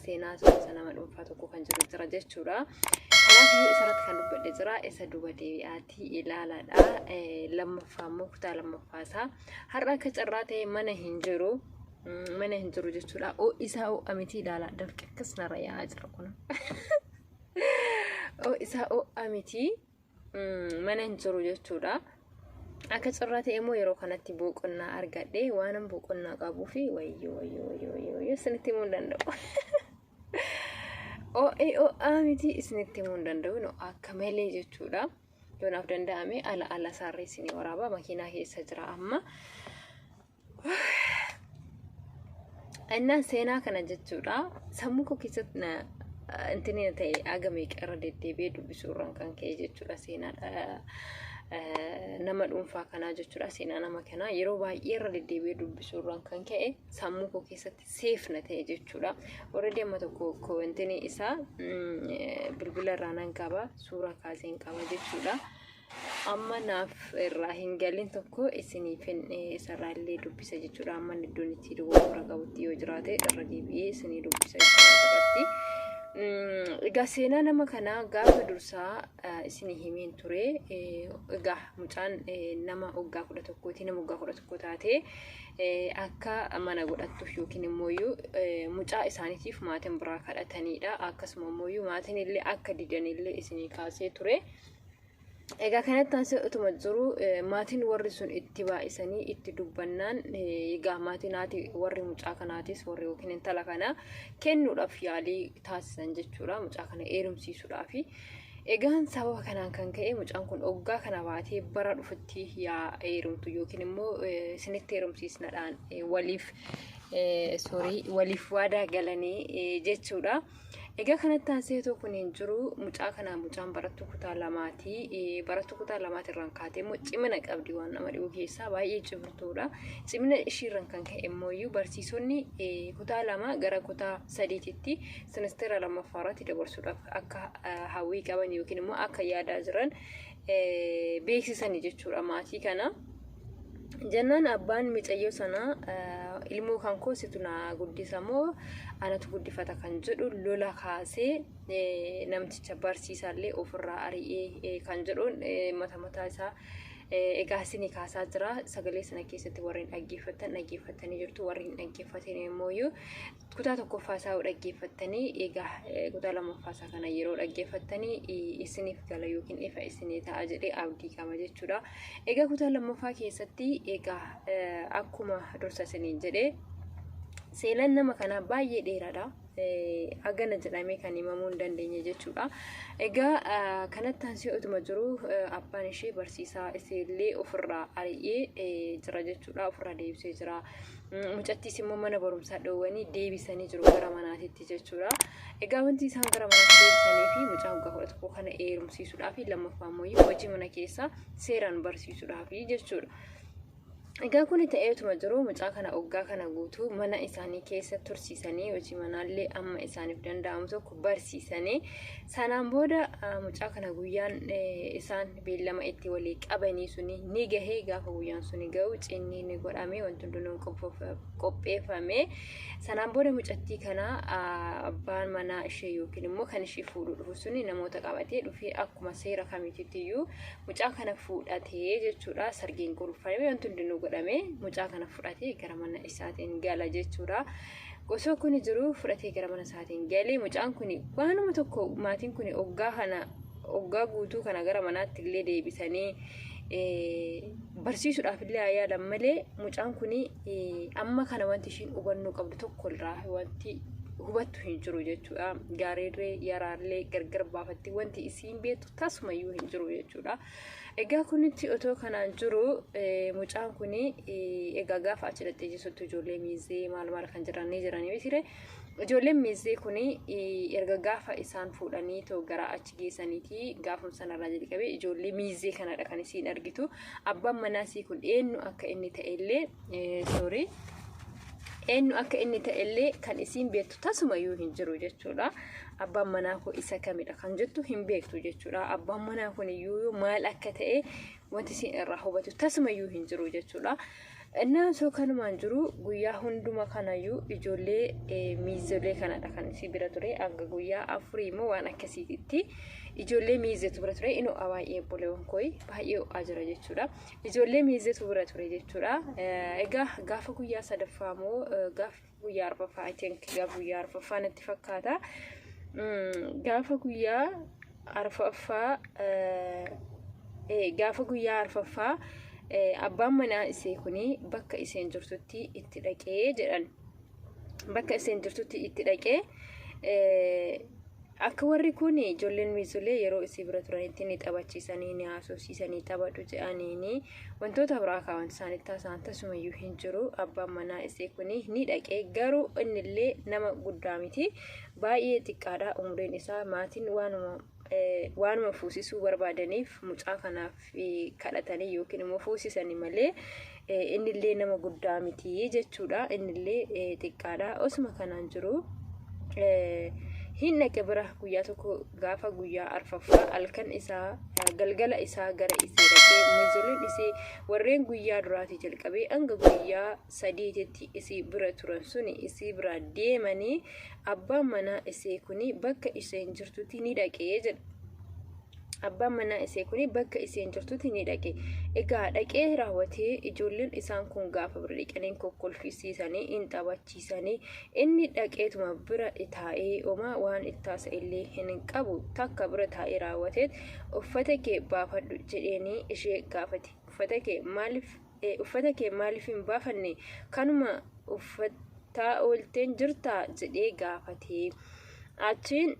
seenaa sana madhuunfaa tokko kan jiru jira jechuudha. Kanaaf isarratti kan dubbadhe jira isa duba deebi'aatii ilaalaadha. Lammaffaa immoo kutaa lammaffaasaa har'a akka carraa ta'e mana hin jiru jechuudha. Isaa amiti ilaalaa dafqe akkas narra yaa'aa jira kun. Isaa amiti mana hin jiru jechuudha. Akka carraa ta'e immoo yeroo kanatti boqonnaa argadhe waanan boqonnaa qabuu fi wayyo isinitti himuu hin danda'u. Amiti isinitti himuu hin danda'u no akka malee jechuudha. Yoonaaf danda'ame ala saarree isinii waraabaa makiinaa keessa jira amma. Innaan seenaa kana jechuudha. Sammuu koo keessatti intini ta'e agame qarra deddeebi'ee dubbisuurraan kan ka'e jechuudha seenaadha. Nama dhuunfaa kanaa jechuudha seenaa nama kanaa yeroo baay'ee irra deddeebi'ee dubbisuurraan kan ka'e sammuu koo keessatti seefna ta'e jechuudha. Already amma tokko intini isaa bilbila irraa nan qaba suuraa kaaseen qaba jechuudha. Amma naaf irraa hin galin tokko isiniif isarraa illee dubbisa jechuudha. Amma iddoon itti dubbisuura qabutti yoo jiraate irra deebi'ee isinii dubbisa jechuudha. Egaa seenaa nama kanaa gaafa dursaa isinii himeen ture. Egaa mucaan nama waggaa 11 nama waggaa 11 taate akka mana godhattuuf yookiin immoo mucaa isaaniitiif maatiin biraa kadhatanidha. Akkasuma immoo maatiin illee akka didanillee isinii kaasee ture. Egaa kanatti taasise utuma jiru maatiin warri sun itti baay'isanii itti dubbannaan egaa maatiinaati warri mucaa kanaatis warri yookiin intala kana kennuudhaaf yaalii taasisan jechuudha. Mucaa kana heerumsiisuudhaaf. Egaan sababa kanaan kan ka'e mucaan kun waggaa kana baatee bara dhufutti yaa heerumtu yookiin immoo isinitti heerumsiisnadhaan waliif waadaa galanii jechuudha. Egaa kanatti taasise tokko hin jiru mucaa kana mucaan barattuu kutaa lamaati. Barattuu kutaa lamaati irraan kaatee immoo cimina qabdi waan nama dhibu keessaa baay'ee cimtuudha. Cimina ishiirraan kan ka'e immoo barsiisonni kutaa lama gara kutaa sadiititti semestera lammaffaarratti dabarsuudhaaf akka hawwii qaban yookiin immoo akka yaadaa jiran beeksisanii jechuudha maatii kana. Jennaan abbaan micayyoo sana ilmoo kan koositu na guddisa moo anatu guddifata kan jedhu lola kaasee namticha barsiisaallee ofirraa ari'ee kan jedhuun mataa isaa egaa isinii kaasaa jira. Sagalee sana keessatti warreen dhaggeeffatanii jirtu warreen dhaggeeffatanii immoo kutaa tokkoffaa isaa dhaggeeffatanii egaa kutaa lammaffaa isaa kana yeroo dhaggeeffatanii isiniif gala yookiin ifa isinii ta'a jedhee abdii qaba jechuudha. Egaa kutaa lammaffaa keessatti egaa akkuma dursa isiniin jedhee seenaan nama kanaa baay'ee dheeraadha. Agana jedhamee kan himamuu hin dandeenye jechuudha. Egaa kanatti taasise utuma jiru abbaan ishee barsiisaa iseellee ofirraa ari'ee jira jechuudha. Ofirraa deebisee jira. Mucattiis immoo mana barumsaa dhoowwanii deebisanii jiru gara manaatitti jechuudha. Egaa wanti isaan gara manaatti deebisanii fi mucaa waggaa 11 kana heerumsiisuudhaaf lammaffaa immoo hojii mana keessa seeraan barsiisuudhaaf jechuudha. Egaa kun ta'eetuma jiru mucaa kana waggaa kana guutuu mana isaanii keessa tursiisanii hojii manaallee amma isaaniif danda'amu tokko barsiisanii sanaan booda mucaa kana guyyaan isaan beellama itti walii qabanii suni ni gahee. Gaafa guyyaan suni gahu cinni ni godhamee wanti hundinuun qopheeffame. Sanaan booda mucattii kana abbaan manaa ishee yookiin immoo kan ishee fuudhuu dhufu suni namoota qabatee dhufee akkuma seera kamiitiyyuu mucaa kana fuudhatee jechuudha. Sargiin gurfamee wanti hundinuu mucaa kana fudhatee gara mana isaatiin gala jechuudha. Gosoo kun jiru fudhatee gara mana isaatiin galee mucaan kun waanuma tokko maatiin kun waggaa guutuu kana gara manaatti illee deebisanii barsiisuudhaaf illee yaalan malee mucaan kun amma kana wanti ishiin hubannuu qabdu tokko irraa wanti hubattu hin jiru jechuudha. Gaariirree yaraallee gargar baafatti wanti isiin beektu tasumayyuu hin jiru jechuudha. Egaa kunitti otoo kanaan jiru mucaan kun egaa gaafa achi dhattee jirtu ijoollee miizee maal kan jiranii bisire ijoolleen miizee kun erga gaafa isaan fuudhanii too gara achi geessaniiti gaafum sanarraa jalqabee ijoollee miizee kanadha kan isiin argitu. Abbaan manaasii kun eenyu akka inni ta'ellee eenyu akka inni ta'ellee kan isiin beektu tasumayyuu hin jiru jechuudha. Abbaan manaa koo isa kamidha kan jettu hin beektu jechuudha. Abbaan manaa kun iyyuu maal akka ta'e wanti isin irraa hubatu tasumayyuu hin jiru jechuudha. Innaan soo kanumaan jiru guyyaa hunduma kanayyuu ijoollee miizolee kanadha kan si bira ture hanga guyyaa 4 immoo waan akkasiitti ijoollee miizetu bira ture ino baay'ee boleewwan kooyi baay'ee ho'aa jira jechuudha. Ijoollee miizetu bira ture jechuudha. Egaa gaafa guyyaa sadaffaa moo gaafa guyyaa arfaffaa I think gaafa guyyaa arfaffaa natti fakkaata. Gaafa guyyaa arfaffaa gaafa guyyaa arfaffaa abbaan manaa isee kuni bakka iseen jirtutti itti dhaqee jedhan. Bakka iseen jirtutti itti dhaqee akka warri kun ijoolleen miizolee yeroo isii bira turanitti ni taphachiisanii ni haasofsiisanii taphadhu jedhaniini wantoota biraa kaawwan isaanitti taasisan tasumayyuu hin jiru. Abbaan manaa isee kuni ni dhaqee garuu innillee nama guddaa miti baay'ee xiqqaadha umriin isaa maatiin waanuma fuusisuu barbaadaniif mucaa kanaaf kadhatanii yookiin immoo fuusisanii malee innillee nama guddaa miti jechuudha. Innillee xiqqaadha osuma kanaan jiru hin dhaqe bira guyyaa tokko gaafa guyyaa arfaffaa halkan isaa galgala isaa gara isee dhaqee miizoleen isee warreen guyyaa duraatii jalqabee hanga guyyaa 3tti isii bira turan suni isii bira deemanii abbaan manaa isee kuni bakka iseen jirtutti ni dhaqee jedha. Abbaan manaa isee kuni bakka iseen jirtutti ni dhaqee. Egaa dhaqee raawwatee ijoolleen isaan kun gaafa bira dhaqanii kokkolfisiisanii hin taphachiisanii inni dhaqeetuma bira taa'ee homaa waan ittaasa illee hin qabu takka bira taa'ee raawwatee uffata kee baafadhu jedheenii ishee gaafate. Uffata kee maaliif hin baafanne kanuma uffataa oolteen jirtaa jedhee gaafate. Achiin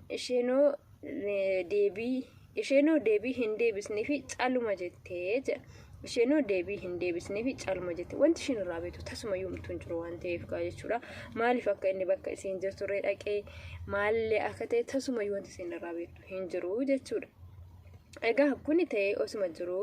isheenoo deebii hin deebisneefi caaluma jettee jedha. Isheenoo deebii hin deebisneefi caaluma jettee wanti isheen irraa beektu tasumayyuu mituun jiru waan ta'eef jechuudha. Maaliif akka inni bakka isheen jirturree dhaqee maallee akka ta'e tasumayyuu wanti isheen irraa beektu hin jiru jechuudha. Egaa kuni ta'ee osuma jiru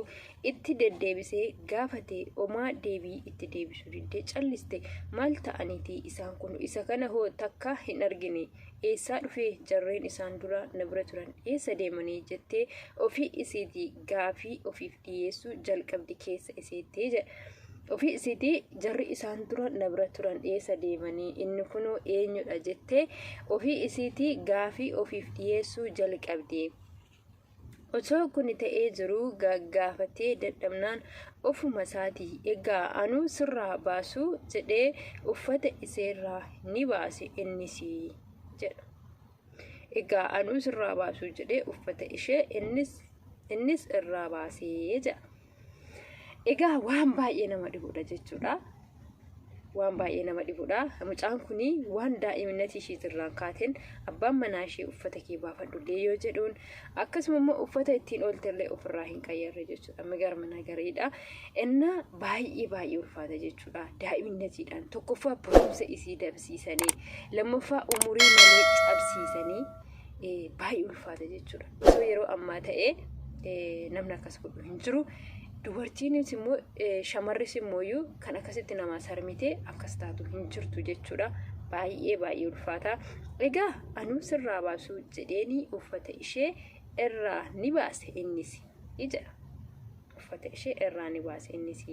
itti deddeebisee gaafatee homaa deebii itti deebisuu diddee calliste maal ta'aniiti isaan kun isa kana hoo takka hin argine eessaa dhufee jarreen isaan dura na bira turan eessa deemanii jettee ofii isiitii gaafii ofiif dhiyeessuu jalqabdi keessa iseettee jedha. Ofii isiitii jarri isaan dura na bira turan eessa deemanii inni kunoo eenyudha jettee ofii isiitii gaafii ofiif dhiyeessuu jalqabdi. Osoo kun ta'ee jiru gaggaafatee dadhabnaan ofuma isaatii egaa anuu sirraa baasuu jedhee uffata iseerraa ni baase innis jedha. Egaa anuu sirraa baasuu jedhee uffata ishee innis irraa baasee jedha. Egaa waan baay'ee nama dhibudha jechuudha. Waan baay'ee nama dhibudha. Mucaan kuni waan daa'imnati isheetirraan kaateen abbaan manaa ishee uffata kee baafadhullee yoo jedhuun akkasuma immoo uffata ittiin ooltellee ofirraa hin qayyarre jechuudha. Migar mana gareedha. Innaa baay'ee ulfaata jechuudha. Daa'imnatiidhaan tokkoffaa barumsa isii dabsiisanii lammaffaa umurii malee cabsiisanii baay'ee ulfaata jechuudha. Osoo yeroo ammaa ta'ee namni akkas godhu hin jiru. Dubartiinis immoo shamarris immoo kan akkasitti nama sarmitee akkas taatu hin jirtu jechuudha. Baay'ee ulfaata. Egaa anuu sirraa baasuu jedheeni uffata ishee irraa ni baase innis. Uffata ishee irraa ni baase innis.